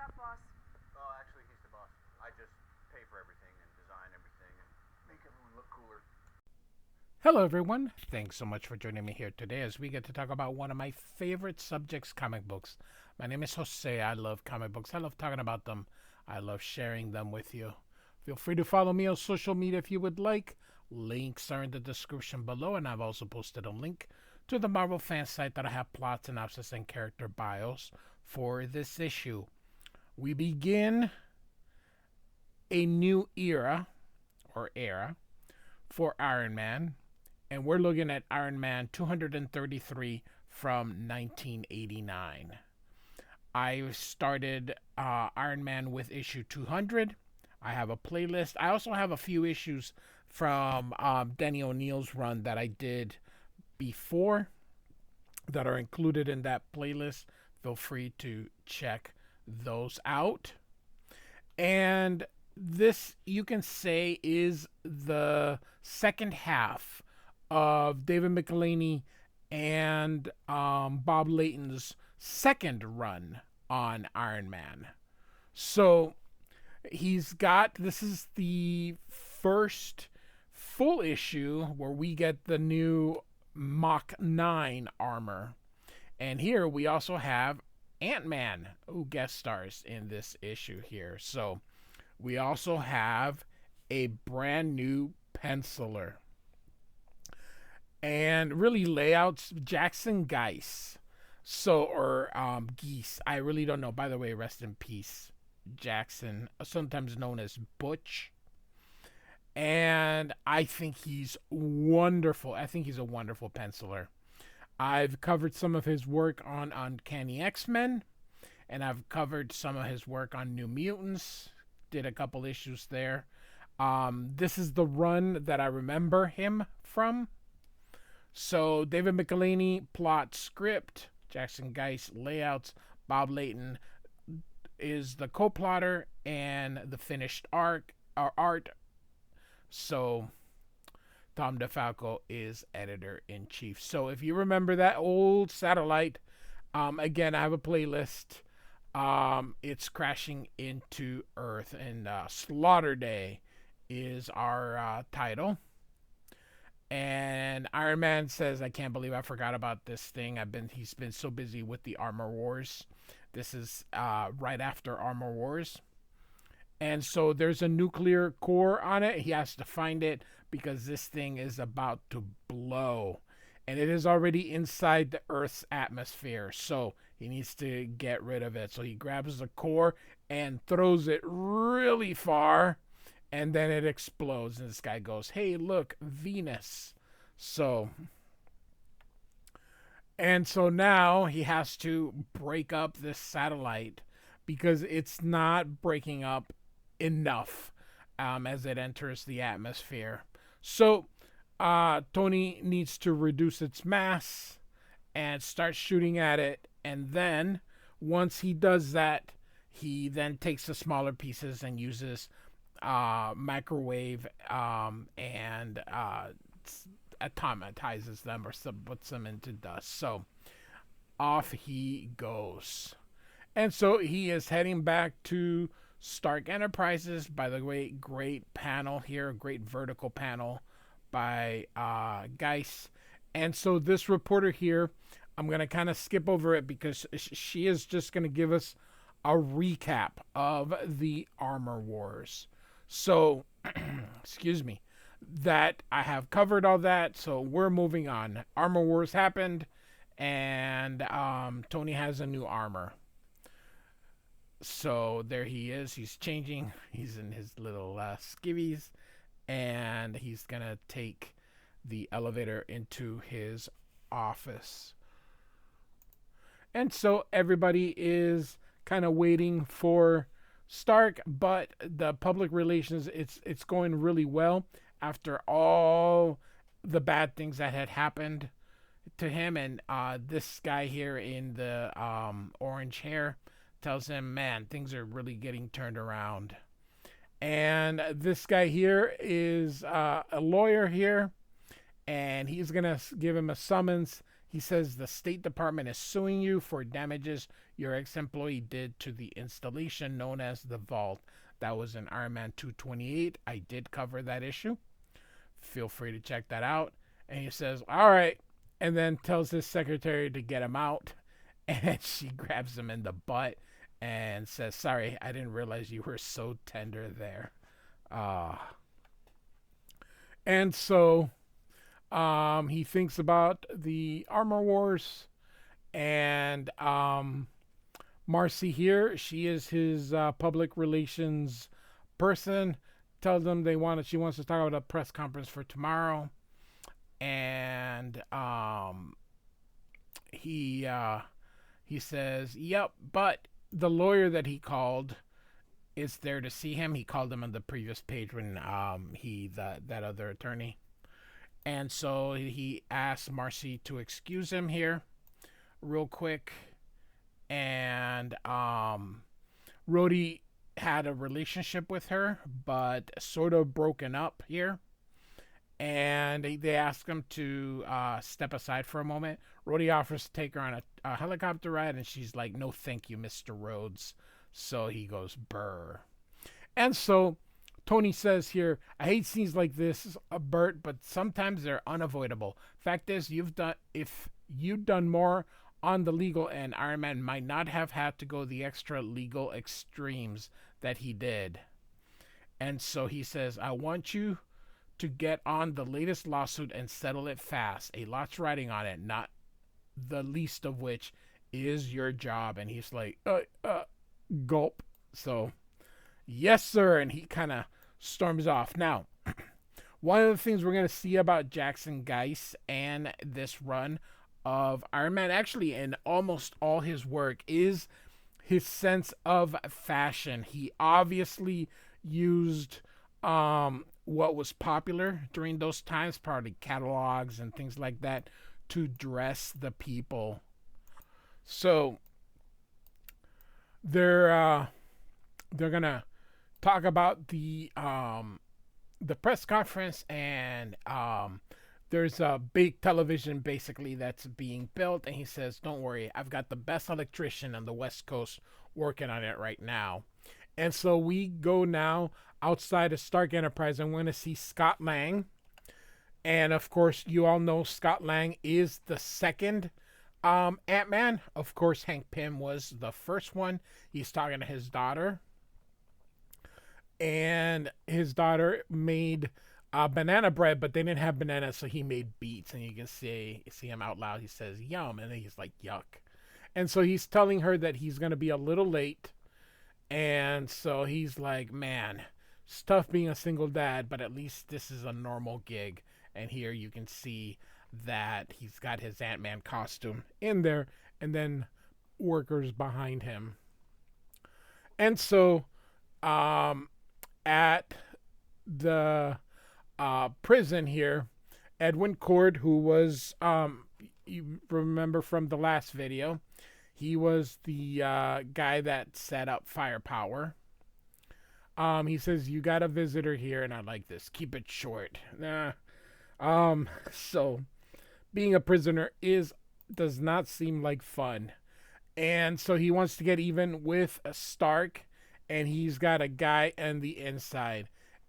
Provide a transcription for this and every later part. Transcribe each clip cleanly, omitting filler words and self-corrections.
up, boss? Oh, actually, he's the boss. I just pay for everything and design everything and make everyone look cooler. Hello, everyone. Thanks so much for joining me here today as we get to talk about one of my favorite subjects, comic books. My name is Jose. I love comic books. I love talking about them. I love sharing them with you. Feel free to follow me on social media if you would like. Links are in the description below, and I've also posted a link to the Marvel fan site that I have plot synopsis and character bios for this issue. We begin a new era for Iron Man, and we're looking at Iron Man 233 from 1989. I started Iron Man with issue 200. I have a playlist. I also have a few issues from Denny O'Neil's run that I did before that are included in that playlist. Feel free to check those out. And this, you can say, is the second half of David Michelinie and Bob Layton's second run on Iron Man. So this is the first full issue where we get the new Mach 9 armor. And here we also have Ant-Man, who guest stars in this issue here. So we also have a brand new penciler. And really layouts, Jackson Guice. Or Guice. I really don't know. By the way, rest in peace, Jackson, sometimes known as Butch. And I think he's wonderful. I think he's a wonderful penciler. I've covered some of his work on Uncanny X-Men, and I've covered some of his work on New Mutants. Did a couple issues there. This is the run that I remember him from. So David Michelinie, plot, script, Jackson Guice, layouts, Bob Layton is the co-plotter and the finished art. So Tom DeFalco is editor-in-chief. So if you remember that old satellite, again, I have a playlist. It's crashing into Earth, and Slaughterday is our title. And Iron Man says, "I can't believe I forgot about this thing. He's been so busy with the Armor Wars." This is right after Armor Wars. And so there's a nuclear core on it. He has to find it because this thing is about to blow. And it is already inside the Earth's atmosphere. So he needs to get rid of it. So he grabs the core and throws it really far. And then it explodes. And this guy goes, "Hey, look, Venus." And so now he has to break up this satellite because it's not breaking up enough as it enters the atmosphere. So Tony needs to reduce its mass and start shooting at it. And then once he does that, he then takes the smaller pieces and uses microwave and atomatizes them or puts them into dust. So off he goes. And so he is heading back to Stark Enterprises. By the way, great panel here, great vertical panel by Guice. And so this reporter here, I'm going to kind of skip over it because she is just going to give us a recap of the Armor Wars. So, excuse me, that I have covered all that, so we're moving on. Armor Wars happened, and Tony has a new armor. So there he is. He's changing. He's in his little skivvies, and he's going to take the elevator into his office. And so everybody is kind of waiting for Stark, but the public relations, it's going really well after all the bad things that had happened to him. And this guy here in the orange hair tells him, "Man, things are really getting turned around." And this guy here is a lawyer here, and he's going to give him a summons. He says the State Department is suing you for damages your ex-employee did to the installation known as the Vault. That was in Iron Man 228. I did cover that issue. Feel free to check that out. And he says, all right, and then tells his secretary to get him out. And she grabs him in the butt and says, sorry, I didn't realize you were so tender there. And so he thinks about the Armor Wars, and Marcy here, she is his public relations person, tells them she wants to talk about a press conference for tomorrow. And he says, yep, but the lawyer that he called is there to see him. He called him on the previous page when that other attorney. And so he asked Marcy to excuse him here real quick. And Rhodey had a relationship with her, but sort of broken up here. And they ask him to step aside for a moment. Rhodey offers to take her on a helicopter ride, and she's like, no thank you, Mr. Rhodes. So he goes, brr. And so Tony says here, I hate scenes like this, Bert, but sometimes they're unavoidable. Fact is, if you'd done more on the legal end, Iron Man might not have had to go the extra legal extremes that he did. And so he says, I want you to get on the latest lawsuit and settle it fast. A lot's riding on it, not the least of which is your job. And he's like, gulp. So, yes, sir. And he kind of storms off. Now, one of the things we're going to see about Jackson Guice and this run of Iron Man, actually in almost all his work, is his sense of fashion. He obviously used what was popular during those times, probably catalogs and things like that, to dress the people. So they're gonna talk about the press conference, and there's a big television basically that's being built, and he says, don't worry, I've got the best electrician on the West Coast working on it right now. And so we go now outside of Stark Enterprise, and we're going to see Scott Lang. And of course, you all know Scott Lang is the second Ant-Man. Of course, Hank Pym was the first one. He's talking to his daughter. And his daughter made banana bread, but they didn't have bananas, so he made beets. And you can see him out loud. He says, yum. And then he's like, yuck. And so he's telling her that he's going to be a little late. And so he's like, man, it's tough being a single dad, but at least this is a normal gig. And here you can see that he's got his Ant-Man costume in there, and then workers behind him. And so at the prison here, Edwin Cord, who was, you remember from the last video, he was the guy that set up Firepower. He says, you got a visitor here, and I like this. Keep it short. So being a prisoner does not seem like fun. And so he wants to get even with Stark, and he's got a guy on the inside.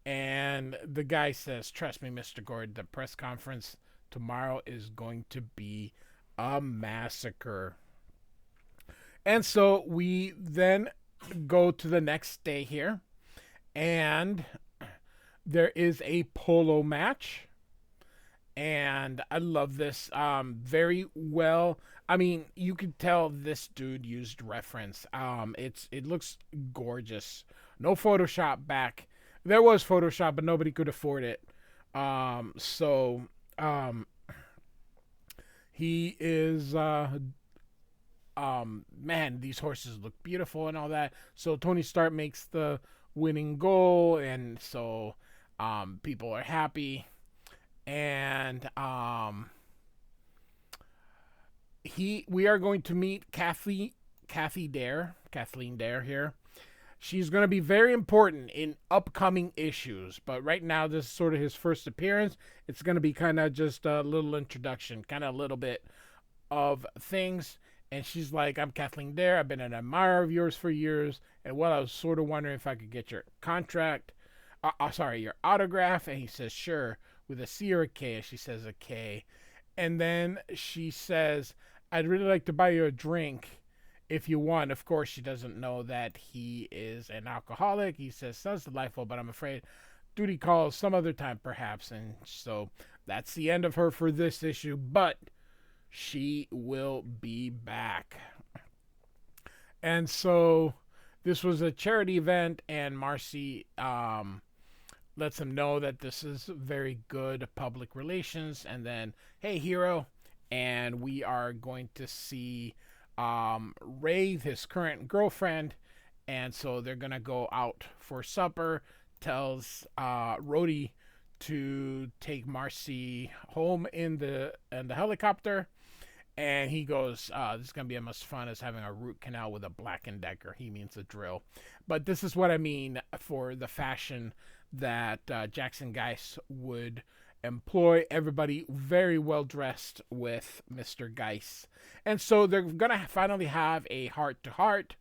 And the guy says, trust me, Mr. Gord, the press conference tomorrow is going to be a massacre. And so we then go to the next day here, and there is a polo match. And I love this very well. I mean, you could tell this dude used reference. It looks gorgeous. No Photoshop back. There was Photoshop, but nobody could afford it. He is man, these horses look beautiful and all that. So Tony Stark makes the winning goal, and so people are happy. And we are going to meet Kathleen Dare here. She's going to be very important in upcoming issues, but right now this is sort of his first appearance. It's going to be kind of just a little introduction, kind of a little bit of things. And she's like, I'm Kathleen Dare. I've been an admirer of yours for years. And well, I was sort of wondering if I could get your contract. Sorry, your autograph. And he says, sure, with a C or a K. And she says a K. And then she says, I'd really like to buy you a drink if you want. Of course, she doesn't know that he is an alcoholic. He says, sounds delightful, but I'm afraid duty calls some other time, perhaps. And so that's the end of her for this issue. But she will be back. And so this was a charity event, and Marcy lets him know that this is very good public relations. And then, hey, hero. And we are going to see Ray, his current girlfriend. And so they're going to go out for supper. Tells Rhodey to take Marcy home in the helicopter. And he goes, this is going to be as much fun as having a root canal with a Black & Decker. He means a drill. But this is what I mean for the fashion that Jackson Guice would employ. Everybody very well dressed with Mr. Guice. And so they're going to finally have a heart-to-heart.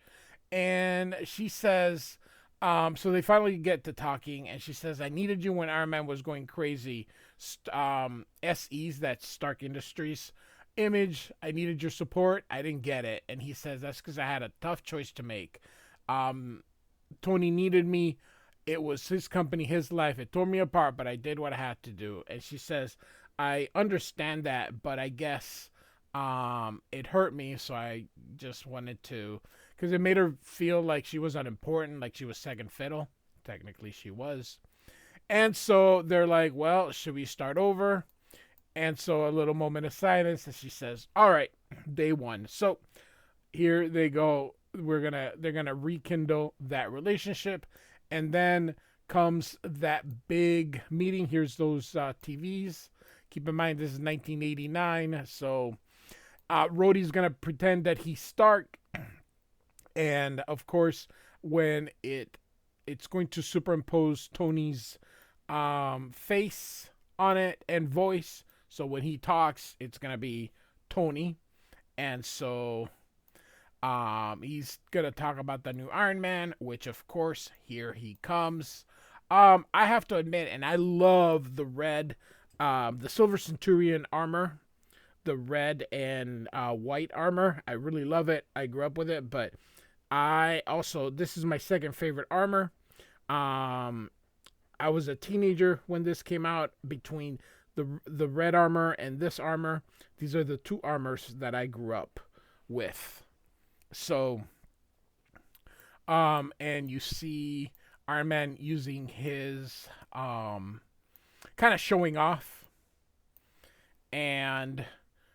And she says, so they finally get to talking. And she says, I needed you when Iron Man was going crazy. SE's, that's Stark Industries. Image, I needed your support. I didn't get it. And he says, that's because I had a tough choice to make. Tony needed me. It was his company, his life. It tore me apart, but I did what I had to do. And she says, I understand that, but I guess it hurt me, so I just wanted to, because it made her feel like she was unimportant, like she was second fiddle. Technically, she was. And so they're like, well, should we start over? And so a little moment of silence, and she says, all right, day one. So here they go. They're gonna rekindle that relationship. And then comes that big meeting. Here's those TVs. Keep in mind, this is 1989. So Rhodey's gonna pretend that he's Stark. And of course, when it's going to superimpose Tony's face on it and voice. So when he talks, it's going to be Tony. And so he's going to talk about the new Iron Man, which, of course, here he comes. I have to admit, and I love the red, the Silver Centurion armor, the red and white armor. I really love it. I grew up with it, but this is my second favorite armor. I was a teenager when this came out. Between the red armor and this armor, these are the two armors that I grew up with. So, and you see Iron Man using his, kind of showing off. And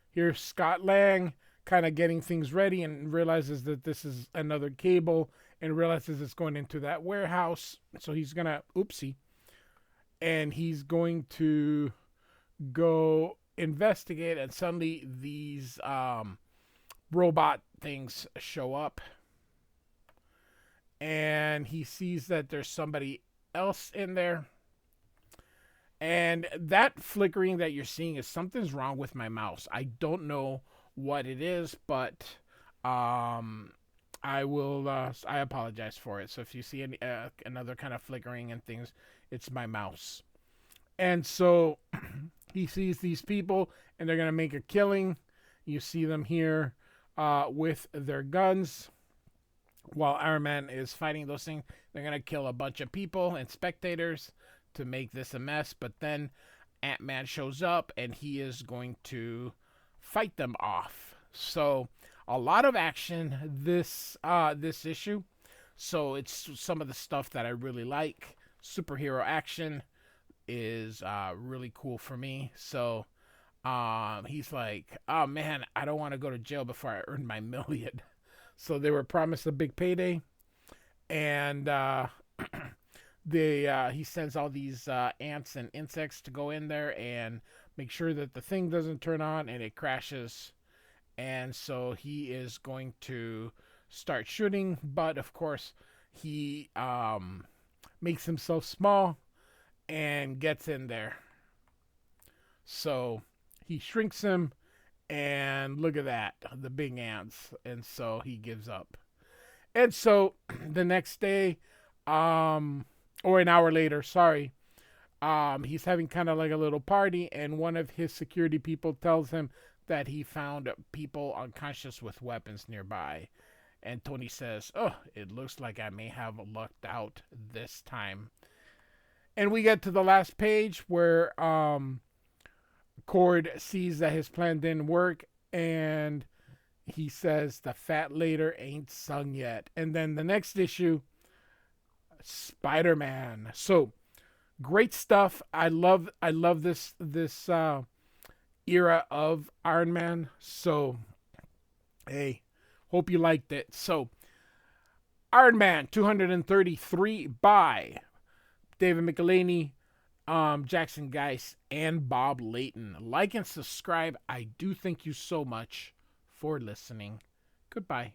here's Scott Lang kind of getting things ready and realizes that this is another cable and realizes it's going into that warehouse. So he's going to, and he's going to go investigate, and suddenly these robot things show up, and he sees that there's somebody else in there. And that flickering that you're seeing is something's wrong with my mouse. I don't know what it is, but I apologize for it. So if you see any another kind of flickering and things, it's my mouse. And so he sees these people, and they're going to make a killing. You see them here with their guns. While Iron Man is fighting those things, they're going to kill a bunch of people and spectators to make this a mess. But then Ant-Man shows up, and he is going to fight them off. So a lot of action this issue. So it's some of the stuff that I really like. Superhero action is really cool for me. So he's like, oh man, I don't want to go to jail before I earn my $1 million. So they were promised a big payday, and he sends all these ants and insects to go in there and make sure that the thing doesn't turn on, and it crashes. And so he is going to start shooting, but of course he makes himself small and gets in there. So he shrinks him, And look at that, the big ants. And so he gives up. And so the next day, or an hour later, sorry, he's having kind of like a little party, and one of his security people tells him that he found people unconscious with weapons nearby. And Tony says, "Oh, it looks like I may have lucked out this time." And we get to the last page where Cord sees that his plan didn't work, and he says the fat later ain't sung yet. And then the next issue, Spider-Man. So great stuff. I love this era of Iron Man. So hey, hope you liked it. So Iron Man 233 by David Michelinie, Jackson Guice, and Bob Layton. Like and subscribe. I do thank you so much for listening. Goodbye.